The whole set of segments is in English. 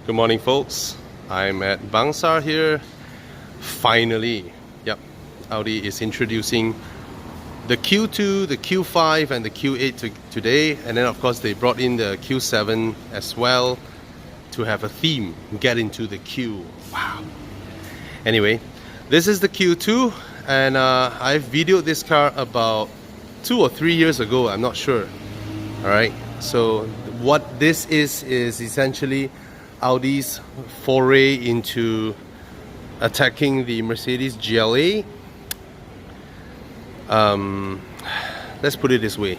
Good morning, folks. I'm at Bangsar here. Finally, yep, Audi is introducing the Q2, the Q5 and the Q8 today, and then of course they brought in the Q7 as well to have a theme, get into the Q. Wow. Anyway, this is the Q2 and I've videoed this car about 2 or 3 years ago, I'm not sure. Alright, so what this is essentially Audi's foray into attacking the Mercedes GLA. Let's put it this way,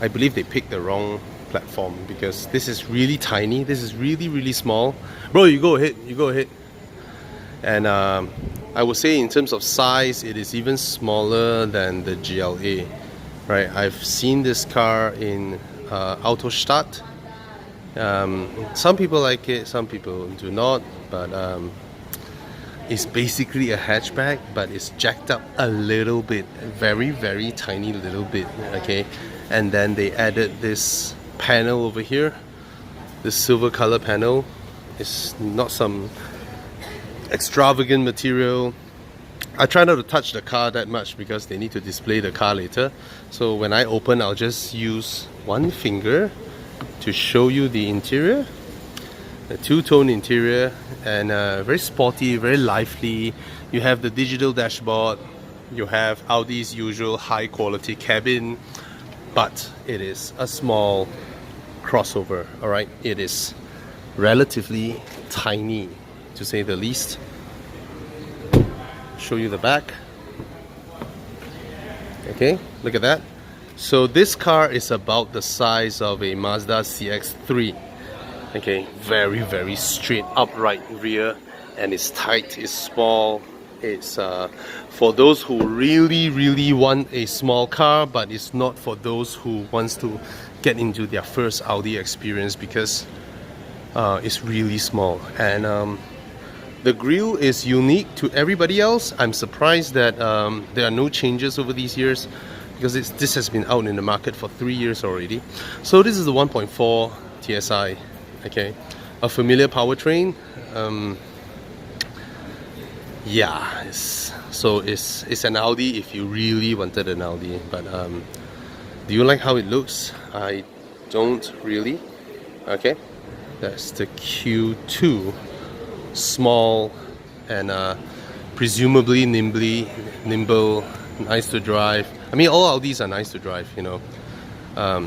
I believe they picked the wrong platform because this is really tiny, this is really small. Bro, you go ahead. And I would say in terms of size it is even smaller than the GLA, right? I've seen this car in Autostadt. Some people like it, some people do not, but it's basically a hatchback, but it's jacked up a little bit, very tiny little bit, okay? And then they added this panel over here, this silver color panel. It's not some extravagant material. I try not to touch the car that much because they need to display the car later. So when I open, I'll just use one finger to show you the interior. A two-tone interior and very sporty, very lively. You have the digital dashboard, you have Audi's usual high quality cabin, but it is a small crossover. Alright, it is relatively tiny to say the least. Show you the back. Okay, look at that. So this car is about the size of a Mazda CX-3. Okay, very straight upright rear, and it's tight, it's small. It's for those who really want a small car, but it's not for those who wants to get into their first Audi experience because it's really small. And the grille is unique to everybody else. I'm surprised that there are no changes over these years because this has been out in the market for 3 years already. So this is the 1.4 TSI, okay, a familiar powertrain. Yeah, it's an Audi if you really wanted an Audi. But do you like how it looks? I don't really. Okay, that's the Q2. Small and presumably nimble, nice to drive. I mean, all Audis are nice to drive, you know.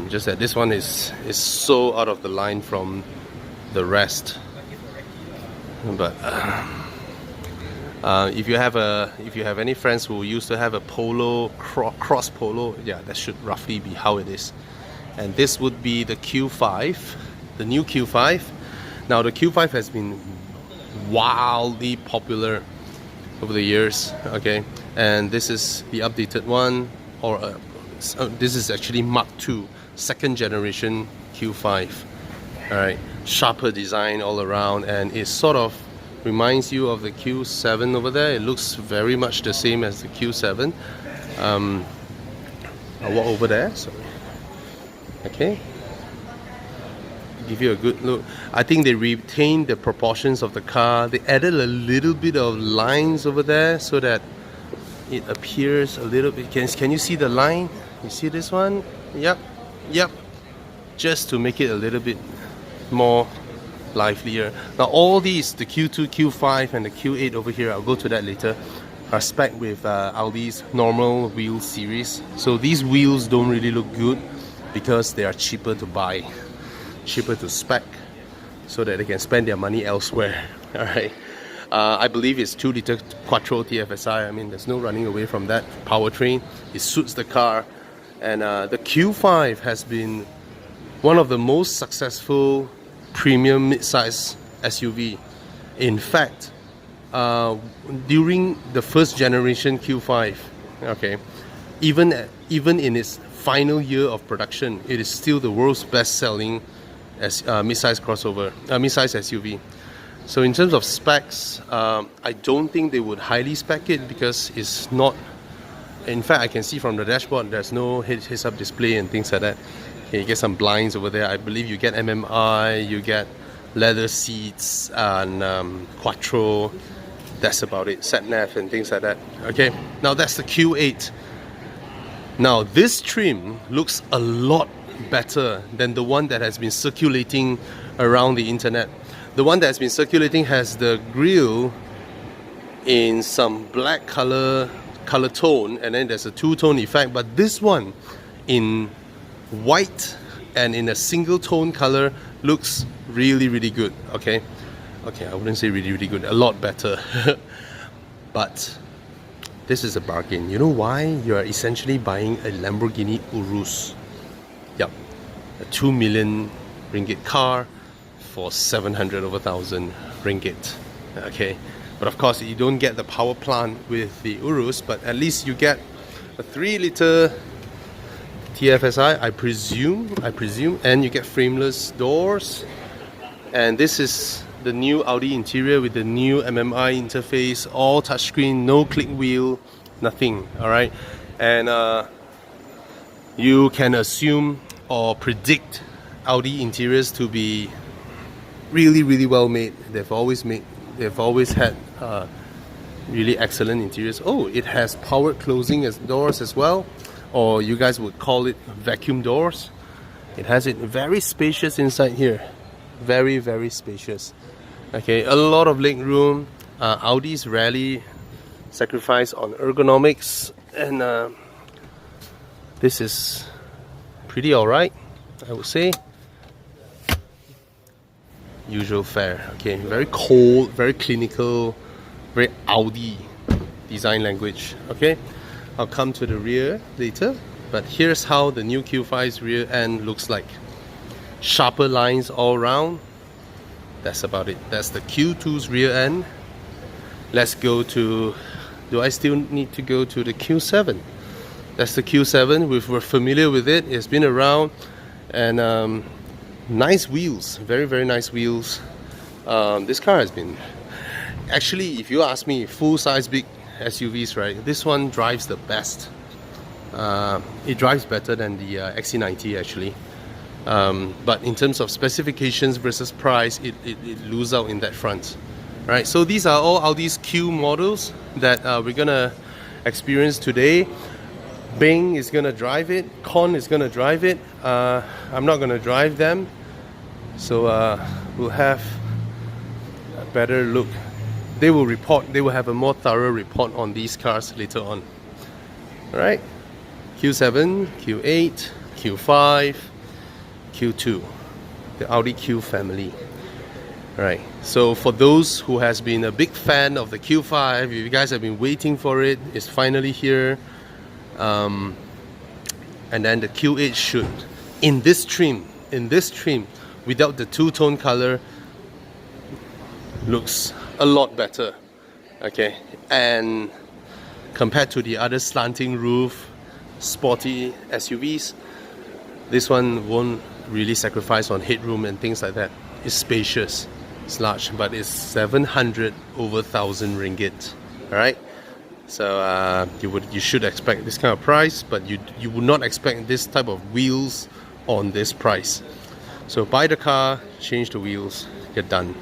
Just that this one is so out of the line from the rest. But if you have any friends who used to have a Polo, cross Polo, yeah, that should roughly be how it is. And this would be the Q5, the new Q5. Now the Q5 has been wildly popular over the years, okay, and this is the updated one, or this is actually Mark II, second generation Q5. Alright, sharper design all around, and it sort of reminds you of the Q7 over there. It looks very much the same as the Q7. I'll walk over there, sorry. Okay, give you a good look. I think they retained the proportions of the car. They added a little bit of lines over there so that it appears a little bit. Can you see the line? You see this one? Yep. Just to make it a little bit more livelier. Now all these, the Q2, Q5 and the Q8 over here, I'll go to that later, are spec'd with Audi's normal wheel series. So these wheels don't really look good because they are cheaper to buy, cheaper to spec, so that they can spend their money elsewhere. Alright, I believe it's 2-liter Quattro TFSI. I mean, there's no running away from that powertrain. It suits the car, and the Q5 has been one of the most successful premium mid-size SUV. In fact, during the first generation Q5, okay, even in its final year of production, it is still the world's best-selling mid-size crossover, mid-size SUV. So in terms of specs, I don't think they would highly spec it because it's not. In fact, I can see from the dashboard there's no heads-up display and things like that. Okay, you get some blinds over there. I believe you get MMI, you get leather seats and Quattro. That's about it. Sat nav and things like that. Okay, now that's the Q8. Now this trim looks a lot better than the one that has been circulating around the internet. The one that has been circulating has the grille in some black color tone, and then there's a two-tone effect, but this one in white and in a single tone color looks really good. Okay, I wouldn't say really good, a lot better. But this is a bargain. You know why? You are essentially buying a Lamborghini Urus. Yep, a 2 million ringgit car for 700 over 1,000 ringgit. Okay, but of course you don't get the power plant with the Urus, but at least you get a 3-liter TFSI, I presume, and you get frameless doors. And this is the new Audi interior with the new MMI interface, all touchscreen, no click wheel, nothing. Alright, and you can assume or predict Audi interiors to be really well made. They've always had really excellent interiors. Oh, it has powered closing as doors as well, or you guys would call it vacuum doors. It has it very spacious inside here, very spacious. Okay, a lot of leg room. Audis rarely sacrifice on ergonomics, and this is pretty alright, I would say. Usual fare. Okay, very cold, very clinical, very Audi design language. Okay, I'll come to the rear later, but here's how the new Q5's rear end looks like. Sharper lines all around. That's about it. That's the Q2's rear end. Let's go to... Do I still need to go to the Q7? That's the Q7. We're familiar with it. It's been around, and nice wheels. Very nice wheels. This car has been... Actually, if you ask me, full-size big SUVs, right? This one drives the best. It drives better than the XC90 actually. But in terms of specifications versus price, it loses out in that front. Right, so these are all Audi's Q models that we're gonna experience today. Bing is gonna drive it, Con is gonna drive it. I'm not gonna drive them, so we'll have a better look. They will have a more thorough report on these cars later on. Alright, Q7, Q8, Q5, Q2, the Audi Q family. Right, so for those who has been a big fan of the Q5, if you guys have been waiting for it, it's finally here. And then the Q8 should, in this trim, without the two-tone color, looks a lot better. Okay, and compared to the other slanting roof, sporty SUVs, this one won't really sacrifice on headroom and things like that. It's spacious. It's large, but it's 700 over 1,000 ringgit. Alright, so you should expect this kind of price, but you would not expect this type of wheels on this price. So buy the car, change the wheels, get done.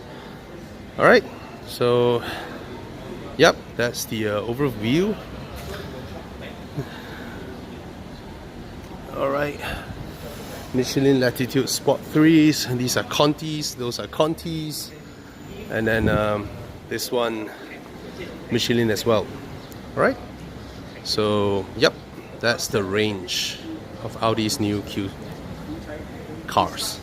Alright, so yep, that's the overview. Alright, Michelin Latitude Sport 3s, and these are Contis, those are Contis, and then this one Michelin as well. Alright, so yep, that's the range of Audi's new Q cars.